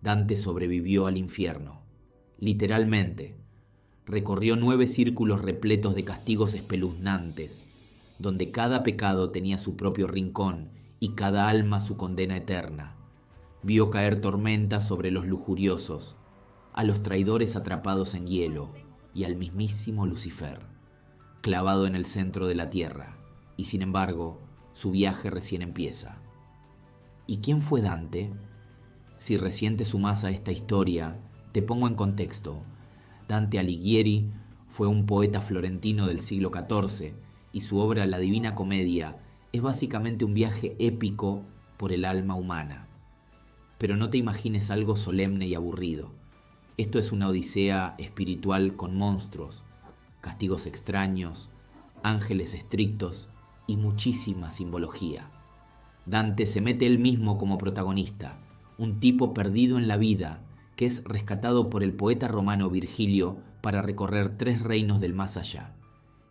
Dante sobrevivió al infierno. Literalmente, recorrió 9 círculos repletos de castigos espeluznantes, donde cada pecado tenía su propio rincón y cada alma su condena eterna. Vio caer tormentas sobre los lujuriosos, a los traidores atrapados en hielo y al mismísimo Lucifer, clavado en el centro de la tierra, y sin embargo, su viaje recién empieza. ¿Y quién fue Dante? Si recién te sumás a esta historia, te pongo en contexto. Dante Alighieri fue un poeta florentino del siglo XIV y su obra La Divina Comedia es básicamente un viaje épico por el alma humana. Pero no te imagines algo solemne y aburrido. Esto es una odisea espiritual con monstruos, castigos extraños, ángeles estrictos y muchísima simbología. Dante se mete él mismo como protagonista, un tipo perdido en la vida que es rescatado por el poeta romano Virgilio para recorrer 3 reinos del más allá: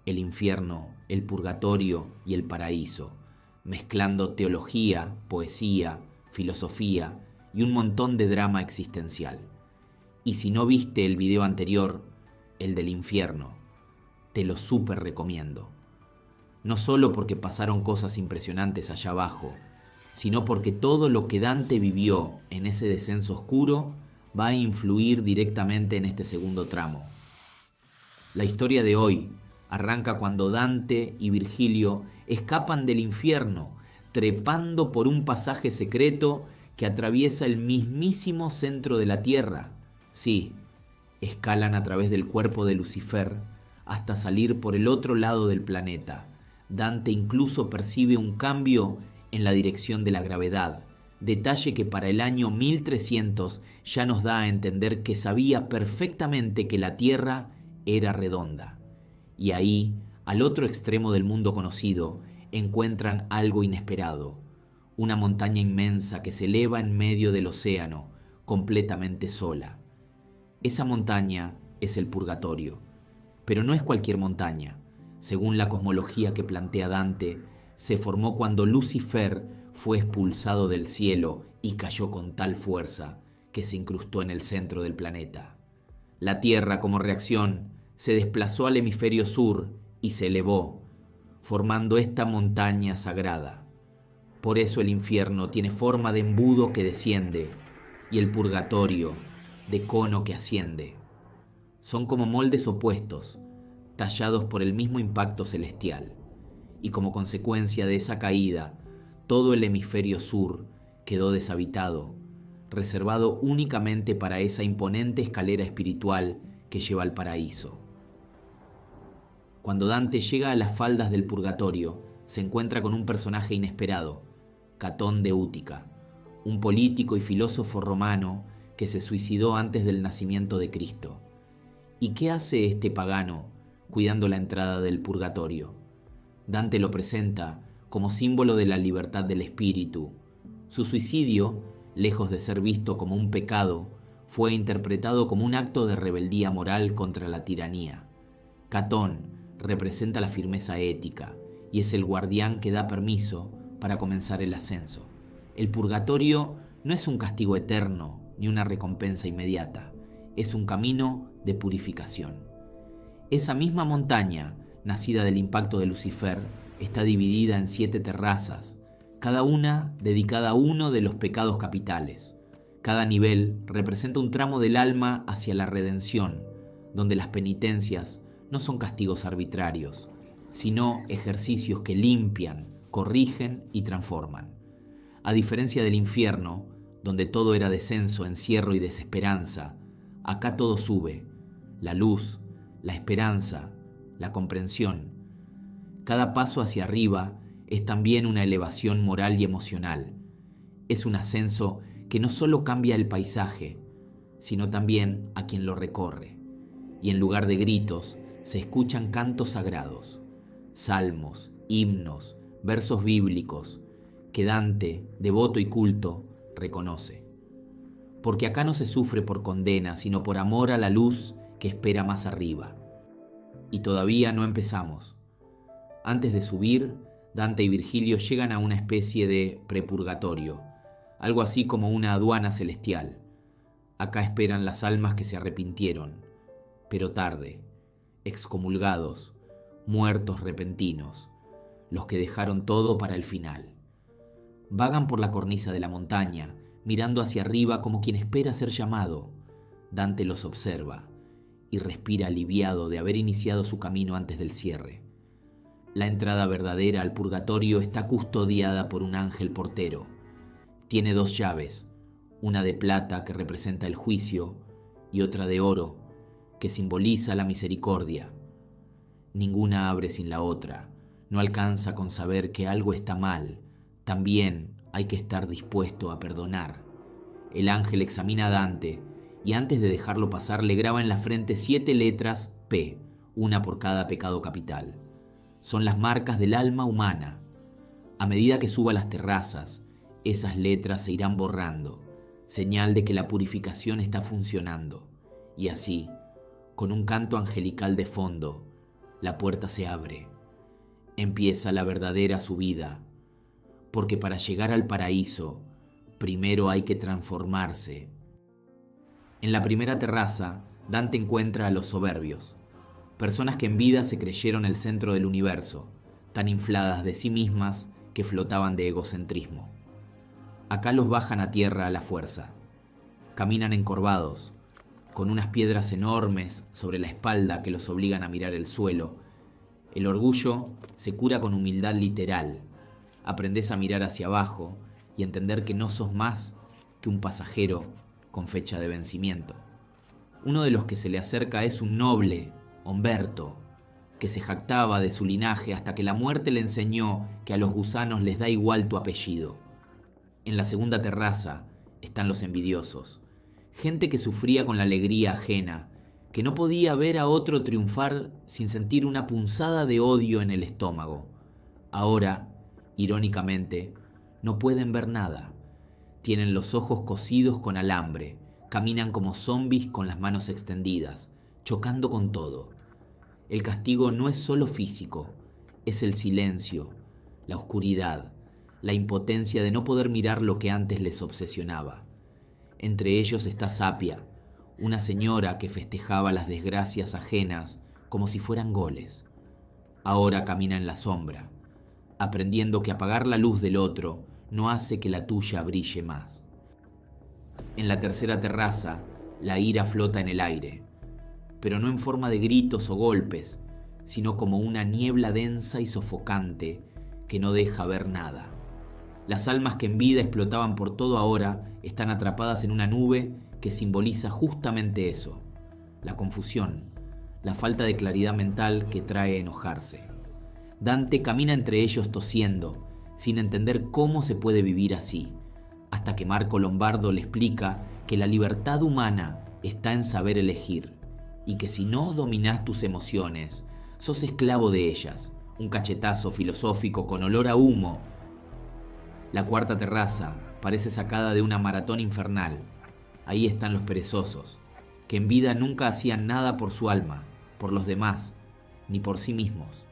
el infierno, el purgatorio y el paraíso, mezclando teología, poesía, filosofía y un montón de drama existencial. Y si no viste el video anterior, el del infierno, te lo súper recomiendo. No solo porque pasaron cosas impresionantes allá abajo, sino porque todo lo que Dante vivió en ese descenso oscuro va a influir directamente en este segundo tramo. La historia de hoy arranca cuando Dante y Virgilio escapan del infierno, trepando por un pasaje secreto que atraviesa el mismísimo centro de la tierra. Sí, escalan a través del cuerpo de Lucifer hasta salir por el otro lado del planeta. Dante incluso percibe un cambio en la dirección de la gravedad, detalle que para el año 1300 ya nos da a entender que sabía perfectamente que la Tierra era redonda. Y ahí, al otro extremo del mundo conocido, encuentran algo inesperado, una montaña inmensa que se eleva en medio del océano, completamente sola. Esa montaña es el purgatorio, pero no es cualquier montaña. Según la cosmología que plantea Dante, se formó cuando Lucifer fue expulsado del cielo y cayó con tal fuerza que se incrustó en el centro del planeta. La Tierra, como reacción, se desplazó al hemisferio sur y se elevó, formando esta montaña sagrada. Por eso el infierno tiene forma de embudo que desciende y el purgatorio de cono que asciende. Son como moldes opuestos, tallados por el mismo impacto celestial. Y como consecuencia de esa caída, todo el hemisferio sur quedó deshabitado, reservado únicamente para esa imponente escalera espiritual que lleva al paraíso. Cuando Dante llega a las faldas del purgatorio, se encuentra con un personaje inesperado, Catón de Útica, un político y filósofo romano que se suicidó antes del nacimiento de Cristo. ¿Y qué hace este pagano cuidando la entrada del purgatorio? Dante lo presenta como símbolo de la libertad del espíritu. Su suicidio, lejos de ser visto como un pecado, fue interpretado como un acto de rebeldía moral contra la tiranía. Catón representa la firmeza ética y es el guardián que da permiso para comenzar el ascenso. El purgatorio no es un castigo eterno ni una recompensa inmediata, es un camino de purificación. Esa misma montaña, nacida del impacto de Lucifer, está dividida en 7 terrazas, cada una dedicada a uno de los pecados capitales. Cada nivel representa un tramo del alma hacia la redención, donde las penitencias no son castigos arbitrarios, sino ejercicios que limpian, corrigen y transforman. A diferencia del infierno, donde todo era descenso, encierro y desesperanza, acá todo sube: la luz, la esperanza, la comprensión. Cada paso hacia arriba es también una elevación moral y emocional. Es un ascenso que no solo cambia el paisaje, sino también a quien lo recorre. Y en lugar de gritos, se escuchan cantos sagrados, salmos, himnos, versos bíblicos, que Dante, devoto y culto, reconoce. Porque acá no se sufre por condena, sino por amor a la luz que espera más arriba. Y todavía no empezamos. Antes de subir, Dante y Virgilio llegan a una especie de prepurgatorio, algo así como una aduana celestial. Acá esperan las almas que se arrepintieron, pero tarde, excomulgados, muertos repentinos, los que dejaron todo para el final. Vagan por la cornisa de la montaña, mirando hacia arriba como quien espera ser llamado. Dante los observa y respira aliviado de haber iniciado su camino antes del cierre. La entrada verdadera al purgatorio está custodiada por un ángel portero. Tiene 2 llaves, una de plata que representa el juicio y otra de oro que simboliza la misericordia. Ninguna abre sin la otra, no alcanza con saber que algo está mal. También hay que estar dispuesto a perdonar. El ángel examina a Dante y antes de dejarlo pasar le graba en la frente 7 letras P, una por cada pecado capital. Son las marcas del alma humana. A medida que suba las terrazas, esas letras se irán borrando, señal de que la purificación está funcionando. Y así, con un canto angelical de fondo, la puerta se abre. Empieza la verdadera subida, porque para llegar al paraíso, primero hay que transformarse. En la primera terraza, Dante encuentra a los soberbios, personas que en vida se creyeron el centro del universo, tan infladas de sí mismas que flotaban de egocentrismo. Acá los bajan a tierra a la fuerza. Caminan encorvados, con unas piedras enormes sobre la espalda que los obligan a mirar el suelo. El orgullo se cura con humildad literal. Aprendés a mirar hacia abajo y entender que no sos más que un pasajero con fecha de vencimiento. Uno de los que se le acerca es un noble, Humberto, que se jactaba de su linaje hasta que la muerte le enseñó que a los gusanos les da igual tu apellido. En la segunda terraza están los envidiosos, gente que sufría con la alegría ajena, que no podía ver a otro triunfar sin sentir una punzada de odio en el estómago. Ahora, irónicamente, no pueden ver nada. Tienen los ojos cosidos con alambre, caminan como zombis con las manos extendidas, chocando con todo. El castigo no es solo físico, es el silencio, la oscuridad, la impotencia de no poder mirar lo que antes les obsesionaba. Entre ellos está Sapia, una señora que festejaba las desgracias ajenas como si fueran goles. Ahora camina en la sombra, aprendiendo que apagar la luz del otro no hace que la tuya brille más. En la tercera terraza, la ira flota en el aire, pero no en forma de gritos o golpes, sino como una niebla densa y sofocante que no deja ver nada. Las almas que en vida explotaban por todo ahora están atrapadas en una nube que simboliza justamente eso, la confusión, la falta de claridad mental que trae enojarse. Dante camina entre ellos tosiendo, sin entender cómo se puede vivir así, hasta que Marco Lombardo le explica que la libertad humana está en saber elegir, y que si no dominás tus emociones, sos esclavo de ellas, un cachetazo filosófico con olor a humo. La cuarta terraza parece sacada de una maratón infernal. Ahí están los perezosos, que en vida nunca hacían nada por su alma, por los demás, ni por sí mismos.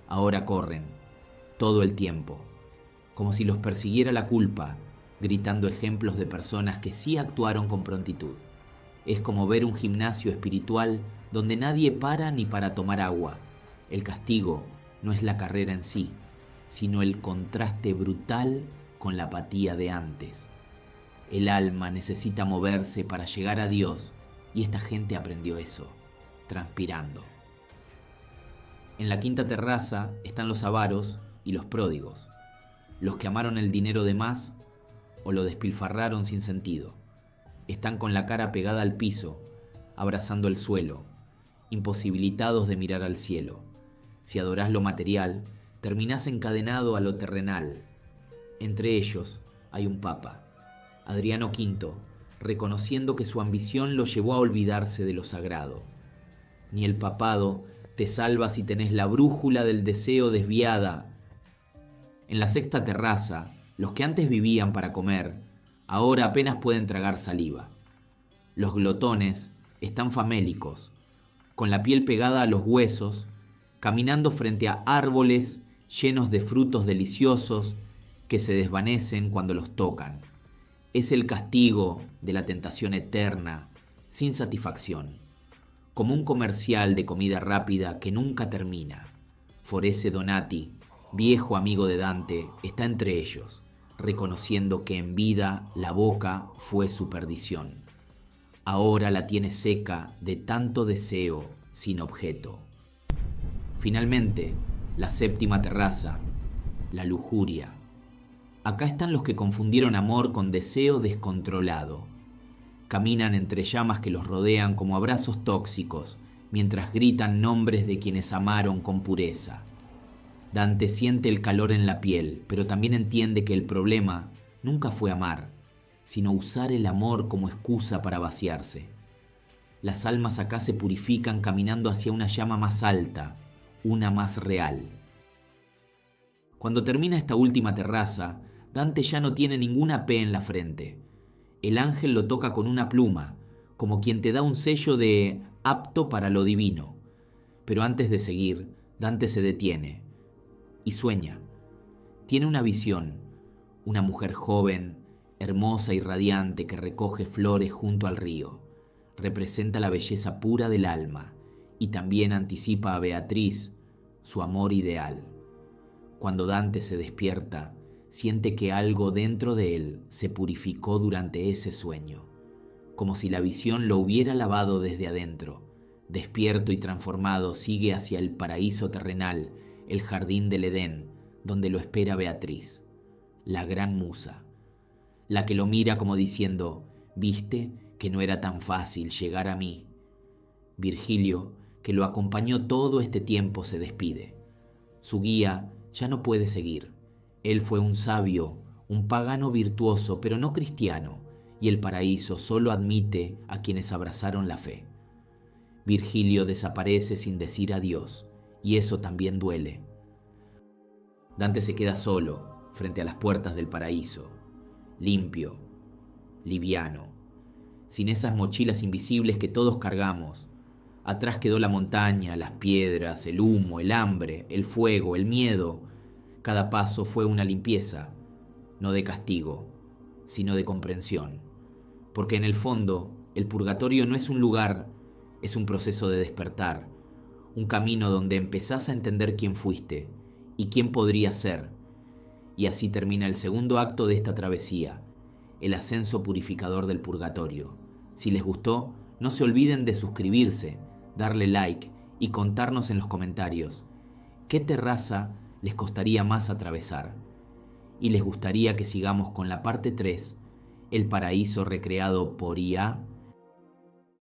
Ahora corren, todo el tiempo, como si los persiguiera la culpa, gritando ejemplos de personas que sí actuaron con prontitud. Es como ver un gimnasio espiritual donde nadie para ni para tomar agua. El castigo no es la carrera en sí, sino el contraste brutal con la apatía de antes. El alma necesita moverse para llegar a Dios, y esta gente aprendió eso, transpirando. En la quinta terraza están los avaros y los pródigos, los que amaron el dinero de más o lo despilfarraron sin sentido. Están con la cara pegada al piso, abrazando el suelo, imposibilitados de mirar al cielo. Si adorás lo material, terminás encadenado a lo terrenal. Entre ellos hay un papa, Adriano V, reconociendo que su ambición lo llevó a olvidarse de lo sagrado. Ni el papado te salva si tenés la brújula del deseo desviada. En la sexta terraza, los que antes vivían para comer, ahora apenas pueden tragar saliva. Los glotones están famélicos, con la piel pegada a los huesos, caminando frente a árboles llenos de frutos deliciosos que se desvanecen cuando los tocan. Es el castigo de la tentación eterna, sin satisfacción, como un comercial de comida rápida que nunca termina. Forese Donati, viejo amigo de Dante, está entre ellos, reconociendo que en vida la boca fue su perdición. Ahora la tiene seca de tanto deseo sin objeto. Finalmente, la séptima terraza, la lujuria. Acá están los que confundieron amor con deseo descontrolado. Caminan entre llamas que los rodean como abrazos tóxicos, mientras gritan nombres de quienes amaron con pureza. Dante siente el calor en la piel, pero también entiende que el problema nunca fue amar, sino usar el amor como excusa para vaciarse. Las almas acá se purifican caminando hacia una llama más alta, una más real. Cuando termina esta última terraza, Dante ya no tiene ninguna P en la frente. El ángel lo toca con una pluma, como quien te da un sello de apto para lo divino. Pero antes de seguir, Dante se detiene y sueña. Tiene una visión, una mujer joven, hermosa y radiante que recoge flores junto al río. Representa la belleza pura del alma y también anticipa a Beatriz, su amor ideal. Cuando Dante se despierta, siente que algo dentro de él se purificó durante ese sueño, como si la visión lo hubiera lavado desde adentro. Despierto y transformado, sigue hacia el paraíso terrenal, el jardín del Edén, donde lo espera Beatriz, la gran musa, la que lo mira como diciendo: ¿viste que no era tan fácil llegar a mí? Virgilio, que lo acompañó todo este tiempo, se despide. Su guía ya no puede seguir. Él fue un sabio, un pagano virtuoso, pero no cristiano, y el paraíso solo admite a quienes abrazaron la fe. Virgilio desaparece sin decir adiós, y eso también duele. Dante se queda solo, frente a las puertas del paraíso, limpio, liviano, sin esas mochilas invisibles que todos cargamos. Atrás quedó la montaña, las piedras, el humo, el hambre, el fuego, el miedo. Cada paso fue una limpieza, no de castigo, sino de comprensión. Porque en el fondo, el purgatorio no es un lugar, es un proceso de despertar, un camino donde empezás a entender quién fuiste y quién podrías ser. Y así termina el segundo acto de esta travesía, el ascenso purificador del purgatorio. Si les gustó, no se olviden de suscribirse, darle like y contarnos en los comentarios qué terraza les costaría más atravesar. Y les gustaría que sigamos con la parte 3, el paraíso recreado por IA.